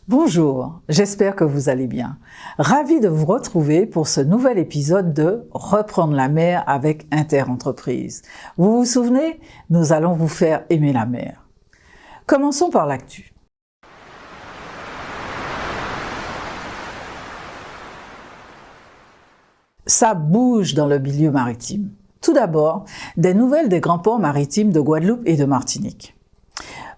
Bonjour, j'espère que vous allez bien. Ravi de vous retrouver pour ce nouvel épisode de Reprendre la mer avec Inter-Entreprises. Vous vous souvenez, nous allons vous faire aimer la mer. Commençons par l'actu. Ça bouge dans le milieu maritime. Tout d'abord, des nouvelles des grands ports maritimes de Guadeloupe et de Martinique.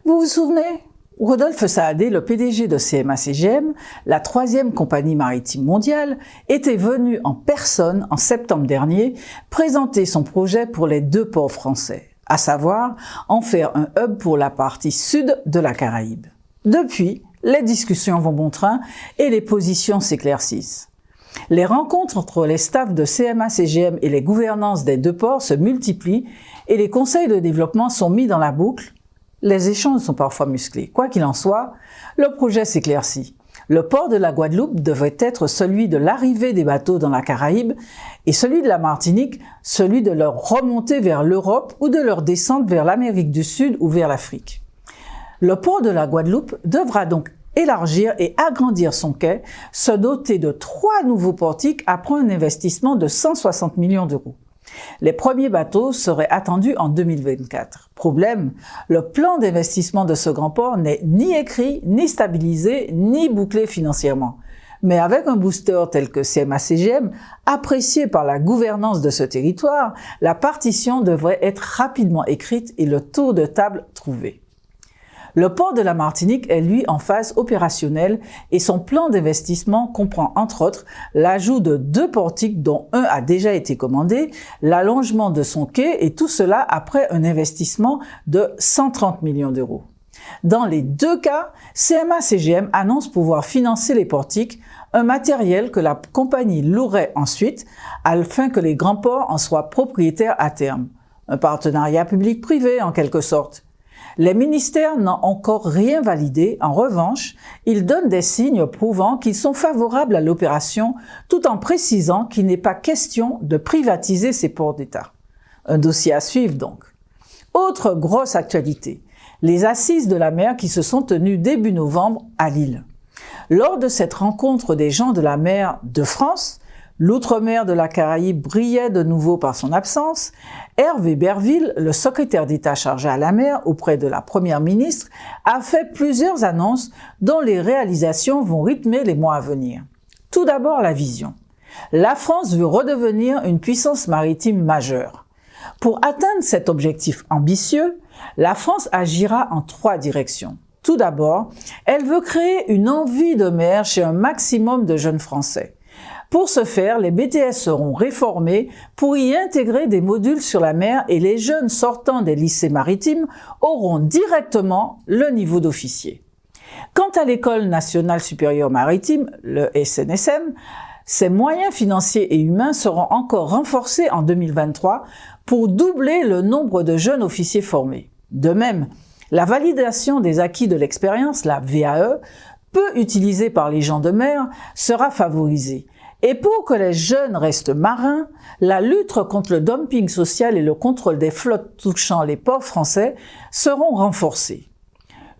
Vous vous souvenez ? Rodolphe Saadé, le PDG de CMA-CGM, la troisième compagnie maritime mondiale, était venu en personne en septembre dernier présenter son projet pour les deux ports français, à savoir en faire un hub pour la partie sud de la Caraïbe. Depuis, les discussions vont bon train et les positions s'éclaircissent. Les rencontres entre les staffs de CMA-CGM et les gouvernances des deux ports se multiplient et les conseils de développement sont mis dans la boucle. Les échanges sont parfois musclés. Quoi qu'il en soit, le projet s'éclaircit. Le port de la Guadeloupe devrait être celui de l'arrivée des bateaux dans la Caraïbe et celui de la Martinique, celui de leur remontée vers l'Europe ou de leur descente vers l'Amérique du Sud ou vers l'Afrique. Le port de la Guadeloupe devra donc élargir et agrandir son quai, se doter de 3 nouveaux portiques après un investissement de 160 millions d'euros. Les premiers bateaux seraient attendus en 2024. Problème, le plan d'investissement de ce grand port n'est ni écrit, ni stabilisé, ni bouclé financièrement. Mais avec un booster tel que CMA-CGM, apprécié par la gouvernance de ce territoire, la partition devrait être rapidement écrite et le tour de table trouvé. Le port de la Martinique est lui en phase opérationnelle et son plan d'investissement comprend entre autres l'ajout de 2 portiques dont un a déjà été commandé, l'allongement de son quai et tout cela après un investissement de 130 millions d'euros. Dans les 2 cas, CMA-CGM annonce pouvoir financer les portiques, un matériel que la compagnie louerait ensuite afin que les grands ports en soient propriétaires à terme. Un partenariat public-privé en quelque sorte. Les ministères n'ont encore rien validé. En revanche, ils donnent des signes prouvant qu'ils sont favorables à l'opération tout en précisant qu'il n'est pas question de privatiser ces ports d'État. Un dossier à suivre donc. Autre grosse actualité, les assises de la mer qui se sont tenues début novembre à Lille. Lors de cette rencontre des gens de la mer de France, l'outre-mer de la Caraïbe brillait de nouveau par son absence. Hervé Berville, le secrétaire d'État chargé à la mer auprès de la Première ministre, a fait plusieurs annonces dont les réalisations vont rythmer les mois à venir. Tout d'abord, la vision. La France veut redevenir une puissance maritime majeure. Pour atteindre cet objectif ambitieux, la France agira en 3 directions. Tout d'abord, elle veut créer une envie de mer chez un maximum de jeunes Français. Pour ce faire, les BTS seront réformés pour y intégrer des modules sur la mer et les jeunes sortant des lycées maritimes auront directement le niveau d'officier. Quant à l'École nationale supérieure maritime, le SNSM, ses moyens financiers et humains seront encore renforcés en 2023 pour doubler le nombre de jeunes officiers formés. De même, la validation des acquis de l'expérience, la VAE, peu utilisée par les gens de mer, sera favorisée. Et pour que les jeunes restent marins, la lutte contre le dumping social et le contrôle des flottes touchant les ports français seront renforcés.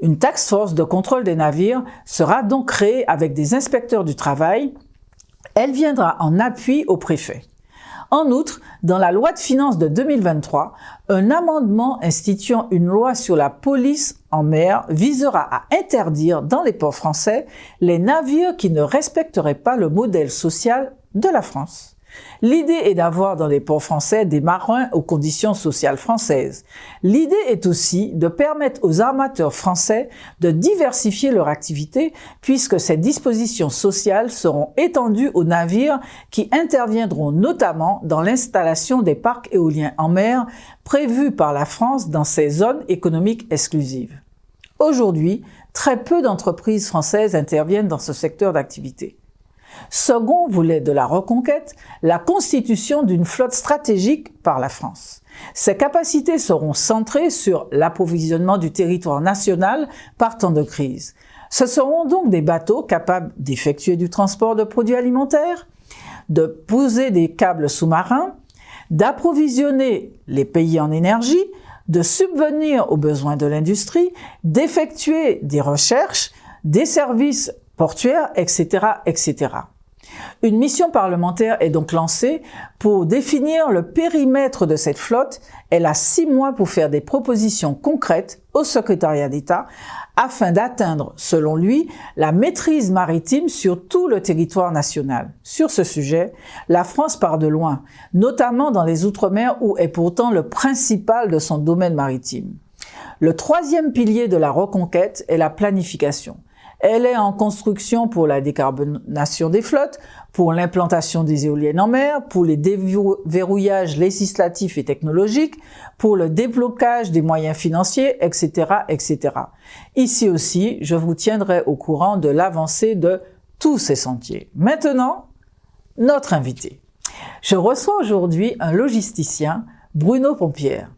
Une task force de contrôle des navires sera donc créée avec des inspecteurs du travail. Elle viendra en appui au préfet. En outre, dans la loi de finances de 2023, un amendement instituant une loi sur la police en mer visera à interdire dans les ports français les navires qui ne respecteraient pas le modèle social de la France. L'idée est d'avoir dans les ports français des marins aux conditions sociales françaises. L'idée est aussi de permettre aux armateurs français de diversifier leur activité puisque ces dispositions sociales seront étendues aux navires qui interviendront notamment dans l'installation des parcs éoliens en mer prévus par la France dans ces zones économiques exclusives. Aujourd'hui, très peu d'entreprises françaises interviennent dans ce secteur d'activité. Second volet de la reconquête, la constitution d'une flotte stratégique par la France. Ces capacités seront centrées sur l'approvisionnement du territoire national par temps de crise. Ce seront donc des bateaux capables d'effectuer du transport de produits alimentaires, de poser des câbles sous-marins, d'approvisionner les pays en énergie, de subvenir aux besoins de l'industrie, d'effectuer des recherches, des services portuaires, etc., etc. Une mission parlementaire est donc lancée pour définir le périmètre de cette flotte. Elle a 6 mois pour faire des propositions concrètes au secrétariat d'État afin d'atteindre, selon lui, la maîtrise maritime sur tout le territoire national. Sur ce sujet, la France part de loin, notamment dans les Outre-mer où est pourtant le principal de son domaine maritime. Le 3e pilier de la reconquête est la planification. Elle est en construction pour la décarbonation des flottes, pour l'implantation des éoliennes en mer, pour les déverrouillages législatifs et technologiques, pour le déblocage des moyens financiers, etc., etc. Ici aussi, je vous tiendrai au courant de l'avancée de tous ces sentiers. Maintenant, notre invité. Je reçois aujourd'hui un logisticien, Bruno Pompierre.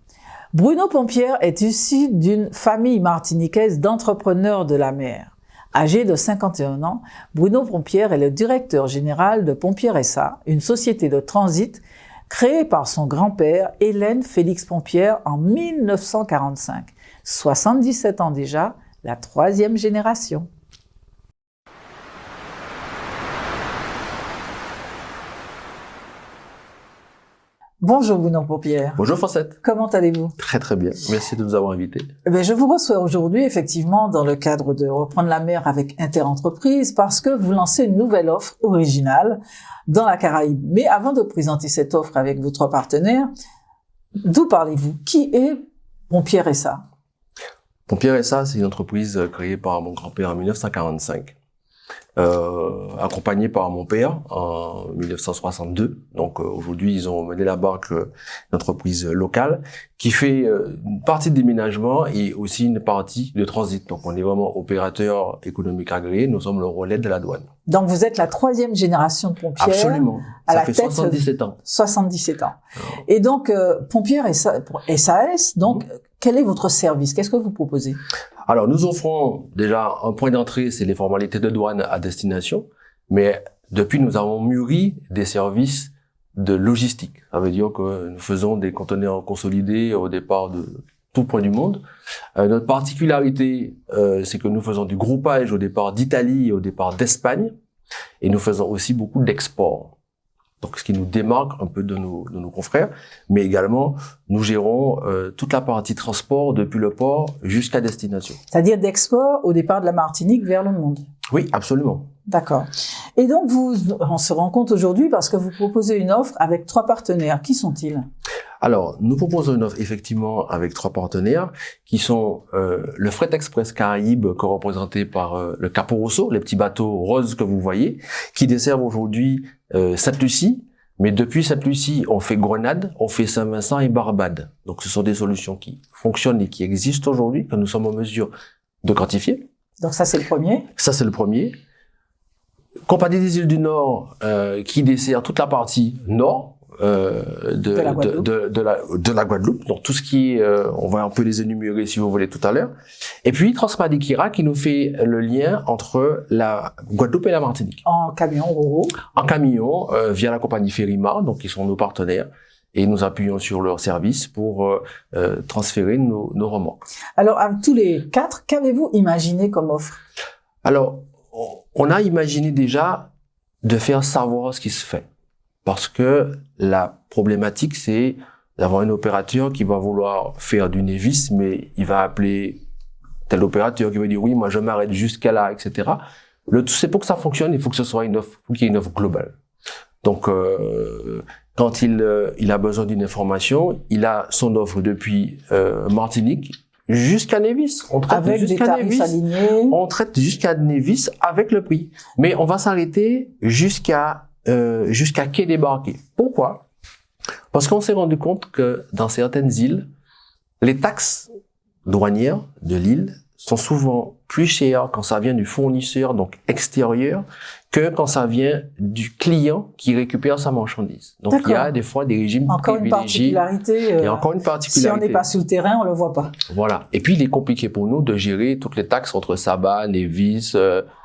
Bruno Pompierre est issu d'une famille martiniquaise d'entrepreneurs de la mer. Âgé de 51 ans, Bruno Pompierre est le directeur général de Pompierre SA, une société de transit créée par son grand-père, Hélène Félix Pompierre, en 1945. 77 ans déjà, la 3e génération. Bonjour Bruno Pompierre. Bonjour Francette. Comment allez-vous? Très très bien. Merci de nous avoir invités. Je vous reçois aujourd'hui effectivement dans le cadre de Reprendre la mer avec Interentreprise parce que vous lancez une nouvelle offre originale dans la Caraïbe. Mais avant de présenter cette offre avec vos 3 partenaires, d'où parlez-vous? Qui est Pompierre SA? Pompierre SA, c'est une entreprise créée par mon grand-père en 1945. Accompagné par mon père en 1962. Donc aujourd'hui, ils ont mené la barque, une entreprise locale qui fait une partie de déménagement et aussi une partie de transit. Donc on est vraiment opérateur économique agréé, nous sommes le relais de la douane. Donc vous êtes la 3e génération de Pompierre. Absolument. Ça fait 77 ans. 77 ans. Et donc Pompierre SAS, donc quel est votre service? Qu'est-ce que vous proposez? Alors, nous offrons déjà un point d'entrée, c'est les formalités de douane à destination, mais depuis, nous avons mûri des services de logistique. Ça veut dire que nous faisons des conteneurs consolidés au départ de tout point du monde. Notre particularité, c'est que nous faisons du groupage au départ d'Italie et au départ d'Espagne, et nous faisons aussi beaucoup d'export. Donc, ce qui nous démarque un peu de nos confrères, mais également, nous gérons toute la partie transport depuis le port jusqu'à destination. C'est-à-dire d'export au départ de la Martinique vers le monde. Oui, absolument. D'accord. Et donc, on se rend compte aujourd'hui parce que vous proposez une offre avec 3 partenaires. Qui sont-ils? Alors, nous proposons une offre effectivement avec 3 partenaires qui sont le Fret Express Caraïbes, représenté par le Capo Rosso, les petits bateaux roses que vous voyez, qui desservent aujourd'hui Sainte-Lucie, mais depuis Sainte-Lucie, on fait Grenade, on fait Saint-Vincent et Barbade. Donc, ce sont des solutions qui fonctionnent et qui existent aujourd'hui, que nous sommes en mesure de quantifier. Donc ça, c'est le premier. Ça, c'est le premier. Compagnie des îles du Nord, qui dessert toute la partie nord de la Guadeloupe. Donc tout ce qui est, on va un peu les énumérer si vous voulez tout à l'heure. Et puis Transpadikira qui nous fait le lien entre la Guadeloupe et la Martinique. En camion, Roro. En camion, via la compagnie Ferrima, donc qui sont nos partenaires. Et nous appuyons sur leur service pour transférer nos remorques. Alors, à tous les 4, qu'avez-vous imaginé comme offre? Alors, on a imaginé déjà de faire savoir ce qui se fait. Parce que la problématique, c'est d'avoir un opérateur qui va vouloir faire du Nevis, mais il va appeler tel opérateur qui va dire oui, moi je m'arrête jusqu'à là, etc. C'est pour que ça fonctionne, il faut que ce soit une offre, il faut qu'il y ait une offre globale. Donc, quand il a besoin d'une information, il a son offre depuis Martinique jusqu'à Nevis. On traite avec jusqu'à des tarifs Nevis. Alignés. On traite jusqu'à Nevis avec le prix. Mais on va s'arrêter jusqu'à quai débarqué. Pourquoi? Parce qu'on s'est rendu compte que dans certaines îles, les taxes douanières de l'île sont souvent plus chères quand ça vient du fournisseur, donc extérieur, que quand ça vient du client qui récupère sa marchandise. Donc il y a des fois des régimes privilégiés. Il y a encore une particularité. Si on n'est pas sur le terrain, on le voit pas. Voilà. Et puis il est compliqué pour nous de gérer toutes les taxes entre Saba, Nevis.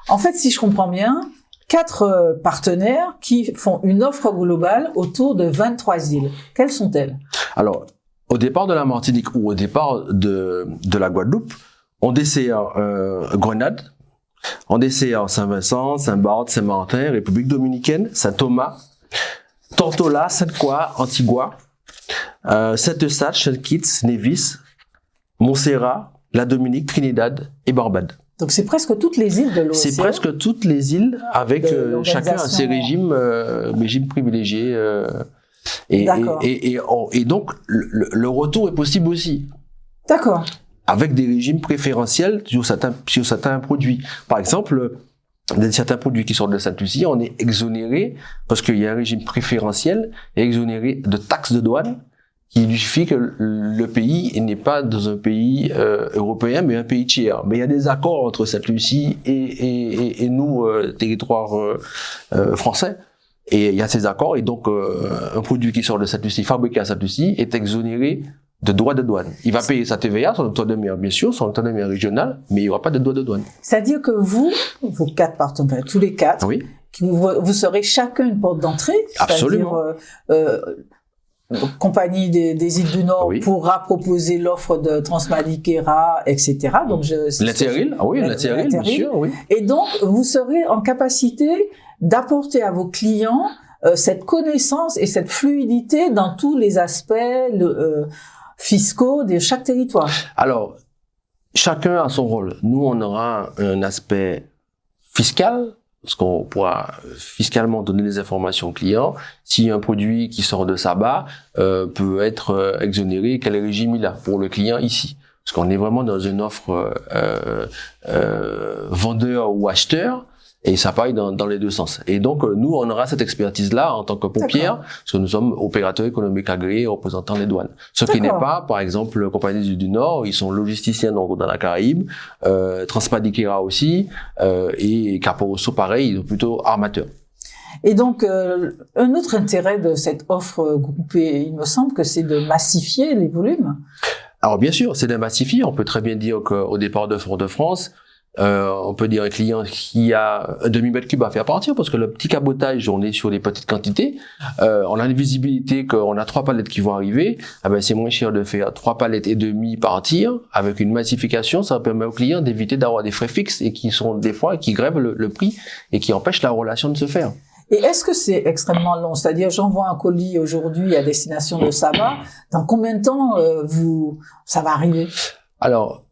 En fait, si je comprends bien, 4 partenaires qui font une offre globale autour de 23 îles. Quelles sont-elles? Alors, au départ de la Martinique ou au départ de la Guadeloupe, on dessert Grenade, En dessert, Saint-Vincent, Saint-Barth, Saint-Martin, République Dominicaine, Saint-Thomas, Tortola, Sainte-Croix, Antigua, Saint-Eustache, Saint-Kitts, Nevis, Montserrat, la Dominique, Trinidad et Barbade. Donc c'est presque toutes les îles de l'océan. C'est presque toutes les îles avec chacun à ses régimes privilégiés. Et donc le retour est possible aussi. D'accord. Avec des régimes préférentiels sur certains produits. Par exemple, certains produits qui sortent de Sainte-Lucie, on est exonéré parce qu'il y a un régime préférentiel et exonéré de taxes de douane qui justifie que le pays n'est pas dans un pays européen, mais un pays tiers. Mais il y a des accords entre Sainte-Lucie et nous, territoire français. Et il y a ces accords, et donc un produit qui sort de Sainte-Lucie, fabriqué à Sainte-Lucie, est exonéré de droits de douane. Il va payer sa TVA, son octroi de mer, bien sûr, son octroi de mer régional, mais il n'y aura pas de droits de douane. C'est-à-dire que vous, vos 4 partenaires, tous les 4, oui, vous serez chacun une porte d'entrée. Absolument. Compagnie des îles du Nord oui. pourra proposer l'offre de Transmadiquera, etc. Donc l'interil, ah oui, l'interil, bien sûr, oui. Et donc, vous serez en capacité d'apporter à vos clients cette connaissance et cette fluidité dans tous les aspects fiscaux de chaque territoire. Alors, chacun a son rôle. Nous, on aura un aspect fiscal, parce qu'on pourra fiscalement donner des informations aux clients. Si un produit qui sort de Saba peut être exonéré, quel régime il a pour le client ici. Parce qu'on est vraiment dans une offre vendeur ou acheteur, et ça paille dans les deux sens. Et donc, nous, on aura cette expertise-là en tant que paupière, parce que nous sommes opérateurs économiques agréés représentant les douanes. Ce qui n'est pas, par exemple, la Compagnie des îles du Nord, ils sont logisticiens dans la Caraïbe, Transmadiquera aussi, et Caporoso pareil, ils sont plutôt armateurs. Et donc, un autre intérêt de cette offre groupée, il me semble que c'est de massifier les volumes. Alors, bien sûr, c'est de massifier. On peut très bien dire qu'au départ de Fort-de-France, on peut dire un client qui a un demi-mètre cube à faire partir, parce que le petit cabotage, on est sur des petites quantités. On a une visibilité qu'on a 3 palettes qui vont arriver. Ah ben, c'est moins cher de faire 3 palettes et demi partir. Avec une massification, ça permet au client d'éviter d'avoir des frais fixes et qui sont des fois qui grèvent le prix et qui empêchent la relation de se faire. Et est-ce que c'est extrêmement long? C'est-à-dire, j'envoie un colis aujourd'hui à destination de Saba. Dans combien de temps ça va arriver? Alors,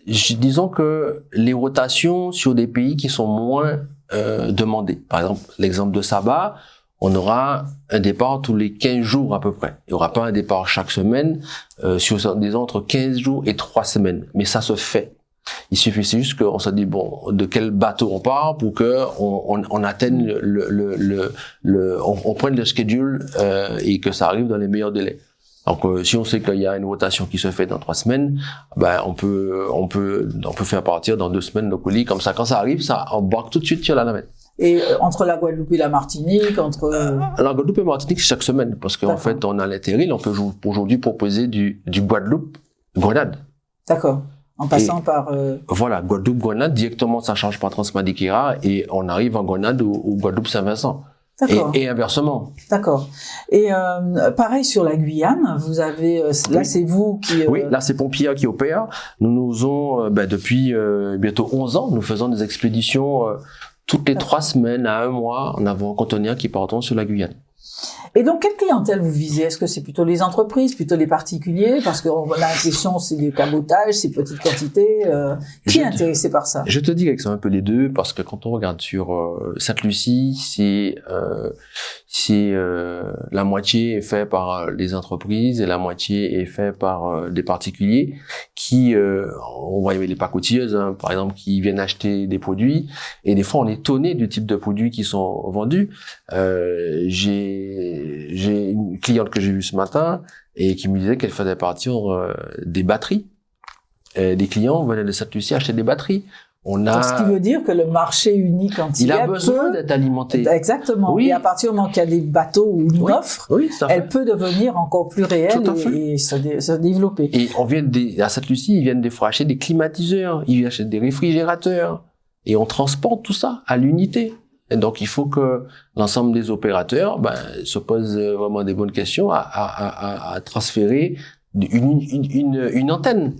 disons que les rotations sur des pays qui sont moins demandés. Par exemple, l'exemple de Saba, on aura un départ tous les 15 jours à peu près. Il n'y aura pas un départ chaque semaine, sur des entre 15 jours et 3 semaines. Mais ça se fait. Il suffit juste qu'on se dit bon, de quel bateau on part pour que on atteigne on prenne le schedule et que ça arrive dans les meilleurs délais. Donc, si on sait qu'il y a une rotation qui se fait dans 3 semaines, ben on peut faire partir dans 2 semaines le colis. Comme ça, quand ça arrive, ça embarque tout de suite sur la navette. Et entre la Guadeloupe et la Martinique, la Guadeloupe et la Martinique, c'est chaque semaine, parce qu'en fait, on a l'intérim, on peut aujourd'hui proposer du Guadeloupe-Grenade. D'accord. En passant par... Voilà, Guadeloupe-Grenade, directement, ça change par Transmadiquera, et on arrive en Grenade ou Guadeloupe-Saint-Vincent. Et inversement. D'accord. Et pareil sur la Guyane, vous avez là c'est vous qui oui, là c'est Pompia qui opère. Nous faisons depuis bientôt 11 ans, nous faisons des expéditions toutes les 3 semaines à 1 mois en avant conteneurs qui partent sur la Guyane. Et donc, quelle clientèle vous visez? Est-ce que c'est plutôt les entreprises, plutôt les particuliers? Parce qu'on a l'impression c'est du cabotage, c'est petites quantités. Qui est intéressé par ça? Je te dirais que c'est un peu les deux, parce que quand on regarde sur Sainte-Lucie, c'est la moitié est fait par les entreprises et la moitié est fait par des particuliers qui, on voit les pacotilleuses, hein, par exemple, qui viennent acheter des produits, et des fois on est étonné du type de produits qui sont vendus. J'ai une cliente que j'ai vue ce matin et qui me disait qu'elle faisait partir des batteries. Des clients venaient de Sainte-Lucie acheter des batteries. Ce qui veut dire que le marché unique entier a besoin d'être alimenté. Exactement. Oui. Et à partir du moment qu'il y a des bateaux ou une offre, elle peut devenir encore plus réelle et se développer. Et à Sainte-Lucie, ils viennent des fois acheter des climatiseurs, ils achètent des réfrigérateurs, et on transporte tout ça à l'unité. Et donc, il faut que l'ensemble des opérateurs se posent vraiment des bonnes questions à transférer une antenne.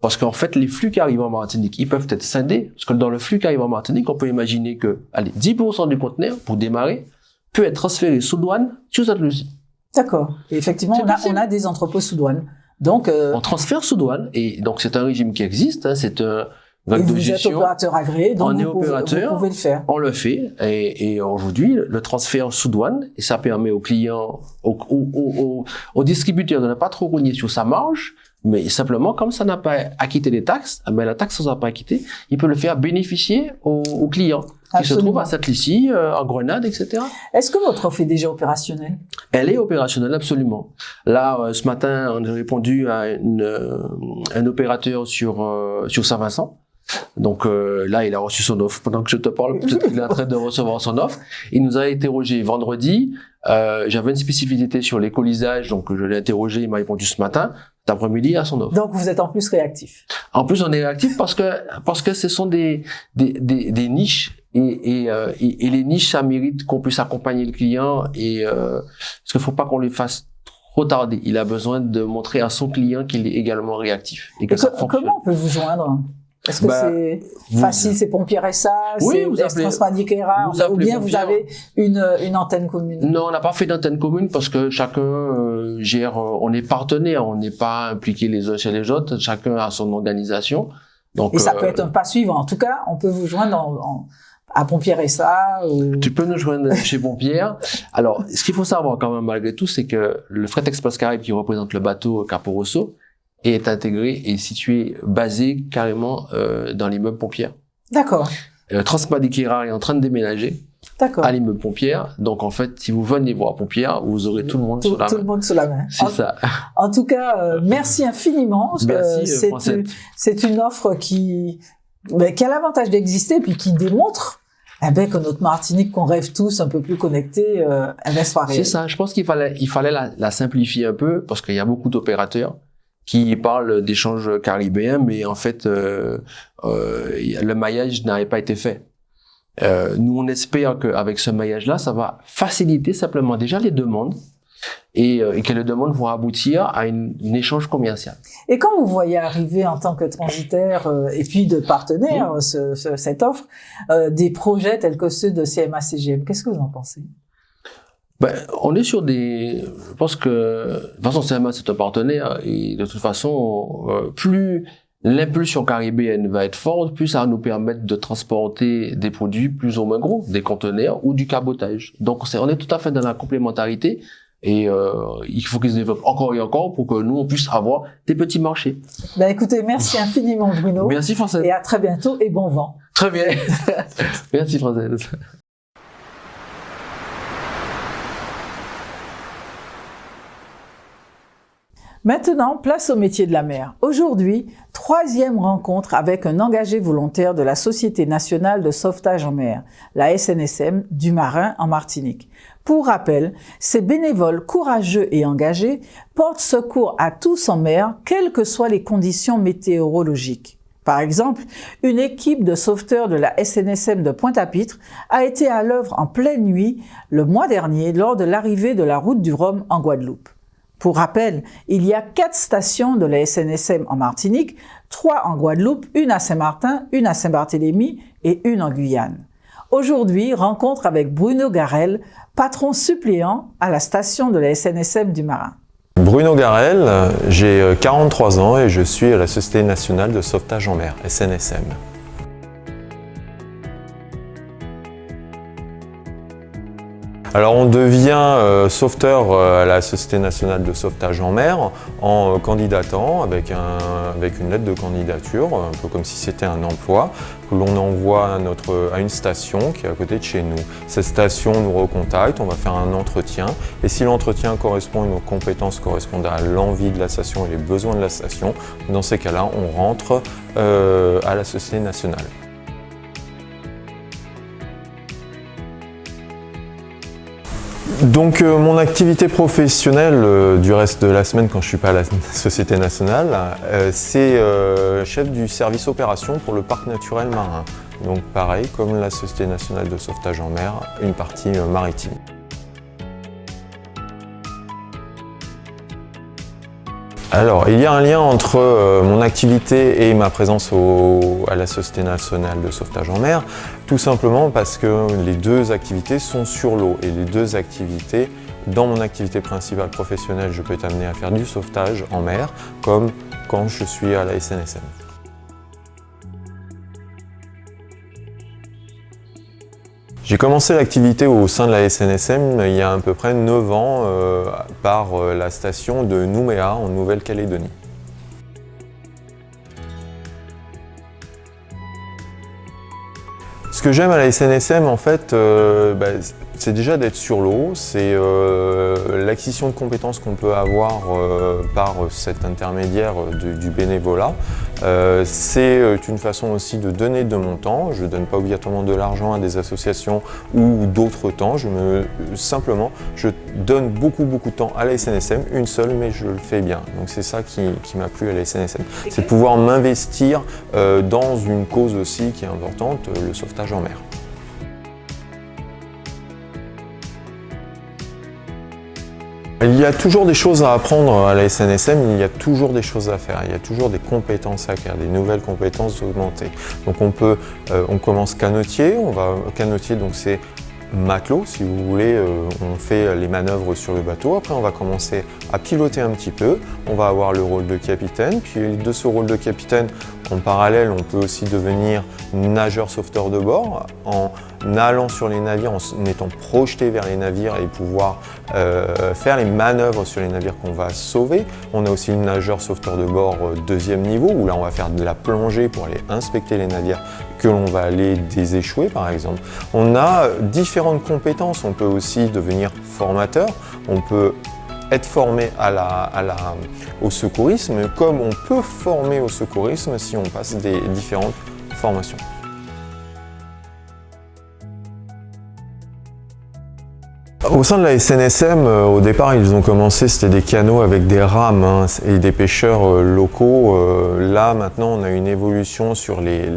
Parce qu'en fait, les flux qui arrivent en Martinique, ils peuvent être scindés. Parce que dans le flux qui arrive en Martinique, on peut imaginer que, allez, 10% du conteneur, pour démarrer, peut être transféré sous douane sur Sainte-Lucie. D'accord. Et effectivement, on a des entrepôts sous douane. Donc, on transfère sous douane. Et donc, c'est un régime qui existe. Hein, c'est un vague de gestion. Vous êtes opérateur agréé, donc vous pouvez le faire. On le fait. Et aujourd'hui, le transfert sous douane, et ça permet aux clients, aux distributeurs de ne pas trop rogner sur sa marge. Mais simplement, comme ça n'a pas acquitté les taxes, mais la taxe n'a pas acquitté, il peut le faire bénéficier aux clients qui se trouvent à Sainte-Lucie, en Grenade, etc. Est-ce que votre offre est déjà opérationnelle? Elle est opérationnelle, absolument. Là, ce matin, on a répondu à un opérateur sur Saint-Vincent. Donc là, il a reçu son offre. Pendant que je te parle, peut-être qu'il est en train de recevoir son offre. Il nous a interrogé vendredi. J'avais une spécificité sur l'écolisage, donc je l'ai interrogé. Il m'a répondu ce matin. Cet après-midi, à son offre. Donc vous êtes en plus réactif. En plus, on est réactif parce que ce sont des niches et les niches, ça mérite qu'on puisse accompagner le client parce qu'il faut pas qu'on lui fasse trop tarder. Il a besoin de montrer à son client qu'il est également réactif et que ça fonctionne. Comment on peut vous joindre? Est-ce que c'est facile, c'est Pompiers SA, oui, c'est Transmadiquera, ou bien vous avez une antenne commune? Non, on n'a pas fait d'antenne commune parce que chacun gère, on est partenaire, on n'est pas impliqués les uns chez les autres, chacun a son organisation. Donc, et ça peut être un pas suivant. En tout cas, on peut vous joindre à Pompiers SA. Tu peux nous joindre chez Pompiers. Alors, ce qu'il faut savoir quand même malgré tout, c'est que le Fret Express Caraïbes qui représente le bateau Capo Rosso est intégré et situé, basé carrément dans l'immeuble Pompières. D'accord. Transmadiquera est en train de déménager à l'immeuble Pompières. Donc en fait, si vous venez voir Pompières, vous aurez tout le monde sous la main. Tout le monde sous la main. C'est ça. En tout cas, merci infiniment. Merci, c'est une offre qui a l'avantage d'exister puis qui démontre que notre Martinique qu'on rêve tous un peu plus connectée, soit réelle. C'est ça. Je pense qu'il fallait la simplifier un peu parce qu'il y a beaucoup d'opérateurs qui parlent d'échanges caribéens, mais en fait, le maillage n'avait pas été fait. Nous, on espère qu'avec ce maillage-là, ça va faciliter simplement déjà les demandes et que les demandes vont aboutir à un échange commercial. Et quand vous voyez arriver en tant que transitaire et puis de partenaire cette offre, des projets tels que ceux de CMA-CGM, qu'est-ce que vous en pensez? On est sur je pense que, de toute façon, CMA, c'est un partenaire, et de toute façon, plus l'impulsion caribéenne va être forte, plus ça va nous permettre de transporter des produits plus ou moins gros, des conteneurs ou du cabotage. Donc, on est tout à fait dans la complémentarité, et il faut qu'ils se développent encore et encore pour que nous, on puisse avoir des petits marchés. Écoutez, merci infiniment, Bruno. Merci, Française. Et à très bientôt, et bon vent. Très bien. Merci, Française. Maintenant, place au métier de la mer. Aujourd'hui, 3e rencontre avec un engagé volontaire de la Société nationale de sauvetage en mer, la SNSM, du marin en Martinique. Pour rappel, ces bénévoles courageux et engagés portent secours à tous en mer, quelles que soient les conditions météorologiques. Par exemple, une équipe de sauveteurs de la SNSM de Pointe-à-Pitre a été à l'œuvre en pleine nuit le mois dernier lors de l'arrivée de la route du Rhum en Guadeloupe. Pour rappel, il y a 4 stations de la SNSM en Martinique, 3 en Guadeloupe, une à Saint-Martin, une à Saint-Barthélemy et une en Guyane. Aujourd'hui, rencontre avec Bruno Garel, patron suppléant à la station de la SNSM du Marin. Bruno Garel, j'ai 43 ans et je suis à la Société nationale de sauvetage en mer, SNSM. Alors on devient sauveteur à la Société nationale de sauvetage en mer en candidatant avec une lettre de candidature, un peu comme si c'était un emploi, que l'on envoie à une station qui est à côté de chez nous. Cette station nous recontacte, on va faire un entretien et si l'entretien correspond et nos compétences correspondent à l'envie de la station et les besoins de la station, dans ces cas-là on rentre à la Société nationale. Donc mon activité professionnelle du reste de la semaine quand je ne suis pas à la Société nationale, c'est chef du service opération pour le parc naturel marin. Donc pareil, comme la Société nationale de sauvetage en mer, une partie maritime. Alors, il y a un lien entre mon activité et ma présence à la Société nationale de sauvetage en mer, tout simplement parce que les deux activités sont sur l'eau et les deux activités, dans mon activité principale professionnelle, je peux être amené à faire du sauvetage en mer, comme quand je suis à la SNSM. J'ai commencé l'activité au sein de la SNSM il y a à peu près 9 ans par la station de Nouméa en Nouvelle-Calédonie. Ce que j'aime à la SNSM, en fait, c'est déjà d'être sur l'eau, c'est l'acquisition de compétences qu'on peut avoir par cet intermédiaire du bénévolat. C'est une façon aussi de donner de mon temps. Je ne donne pas obligatoirement de l'argent à des associations ou d'autres temps. Simplement, je donne beaucoup de temps à la SNSM, une seule, mais je le fais bien. Donc c'est ça qui m'a plu à la SNSM. C'est de pouvoir m'investir dans une cause aussi qui est importante, le sauvetage en mer. Il y a toujours des choses à apprendre à la SNSM, il y a toujours des choses à faire, il y a toujours des compétences à acquérir, des nouvelles compétences augmentées. Donc on commence canotier, canotier donc c'est matelot si vous voulez, on fait les manœuvres sur le bateau, après on va commencer à piloter un petit peu, on va avoir le rôle de capitaine, puis de ce rôle de capitaine, en parallèle on peut aussi devenir nageur sauveteur de bord, en allant sur les navires, en étant projeté vers les navires et pouvoir faire les manœuvres sur les navires qu'on va sauver. On a aussi le nageur sauveteur de bord deuxième niveau, où là on va faire de la plongée pour aller inspecter les navires que l'on va aller déséchouer par exemple. On a différentes compétences, on peut aussi devenir formateur, on peut être formé au secourisme, comme on peut former au secourisme si on passe des différentes formations. Au sein de la SNSM, au départ, ils ont commencé, c'était des canots avec des rames et des pêcheurs locaux. Là, maintenant, on a une évolution sur les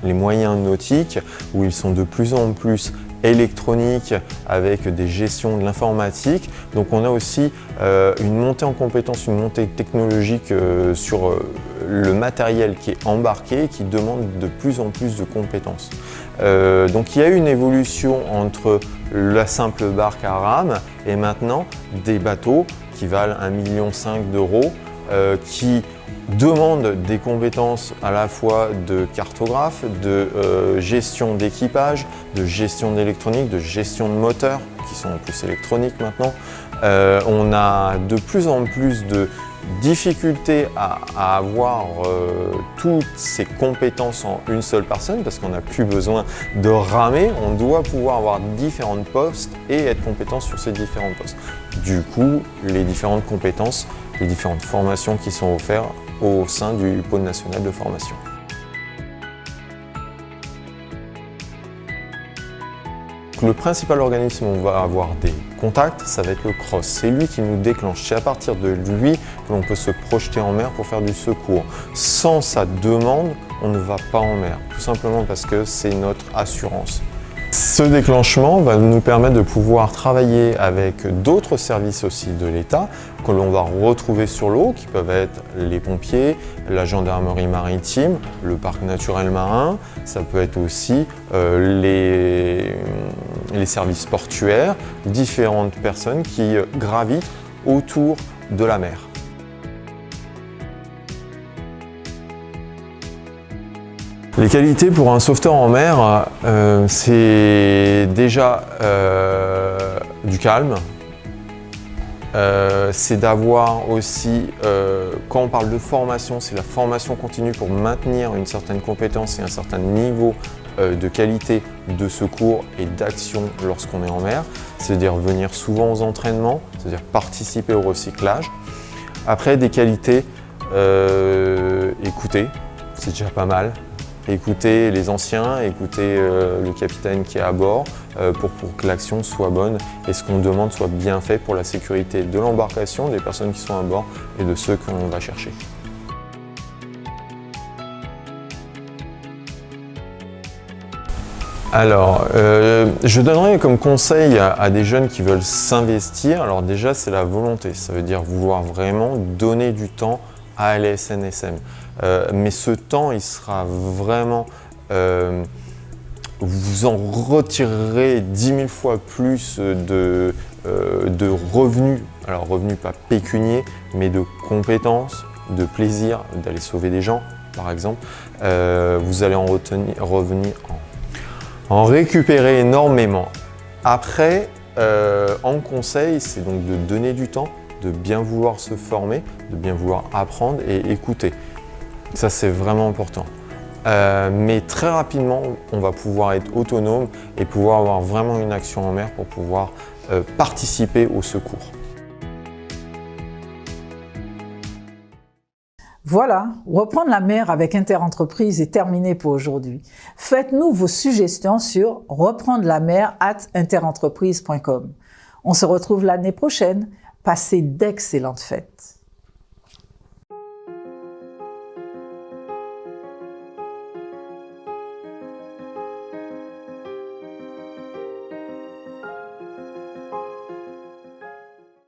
moyens nautiques où ils sont de plus en plus électroniques avec des gestions de l'informatique. Donc on a aussi une montée en compétences, une montée technologique sur le matériel qui est embarqué et qui demande de plus en plus de compétences. Donc il y a eu une évolution entre la simple barque à rame et maintenant des bateaux qui valent 1,5 million d'euros qui demandent des compétences à la fois de cartographe, de gestion d'équipage, de gestion d'électronique, de gestion de moteurs qui sont en plus électroniques maintenant. On a de plus en plus de difficulté à avoir toutes ces compétences en une seule personne parce qu'on n'a plus besoin de ramer, on doit pouvoir avoir différents postes et être compétent sur ces différents postes. Du coup, les différentes compétences, les différentes formations qui sont offertes au sein du pôle national de formation. Le principal organisme où on va avoir des contacts, ça va être le CROSS. C'est lui qui nous déclenche. C'est à partir de lui que l'on peut se projeter en mer pour faire du secours. Sans sa demande, on ne va pas en mer, tout simplement parce que c'est notre assurance. Ce déclenchement va nous permettre de pouvoir travailler avec d'autres services aussi de l'État que l'on va retrouver sur l'eau, qui peuvent être les pompiers, la gendarmerie maritime, le parc naturel marin, ça peut être aussi les services portuaires, différentes personnes qui gravitent autour de la mer. Les qualités pour un sauveteur en mer, c'est déjà du calme, c'est d'avoir aussi, quand on parle de formation, c'est la formation continue pour maintenir une certaine compétence et un certain niveau de qualité de secours et d'action lorsqu'on est en mer, c'est-à-dire venir souvent aux entraînements, c'est-à-dire participer au recyclage. Après, des qualités, écouter, c'est déjà pas mal. Écouter les anciens, écouter le capitaine qui est à bord pour que l'action soit bonne et ce qu'on demande soit bien fait pour la sécurité de l'embarcation, des personnes qui sont à bord et de ceux qu'on va chercher. Alors, je donnerais comme conseil à des jeunes qui veulent s'investir, alors déjà c'est la volonté, ça veut dire vouloir vraiment donner du temps à LSN-SM. Mais ce temps, il sera vraiment... vous en retirerez 10 000 fois plus de revenus, alors revenus pas pécuniers, mais de compétences, de plaisir, d'aller sauver des gens par exemple. Vous allez en récupérer énormément. Après, en conseil, c'est donc de donner du temps, de bien vouloir se former, de bien vouloir apprendre et écouter. Ça, c'est vraiment important. Mais très rapidement, on va pouvoir être autonome et pouvoir avoir vraiment une action en mer pour pouvoir participer au secours. Voilà, reprendre la mer avec Interentreprise est terminé pour aujourd'hui. Faites-nous vos suggestions sur reprendre-la-mer@interentreprise.com. On se retrouve l'année prochaine. Passez d'excellentes fêtes.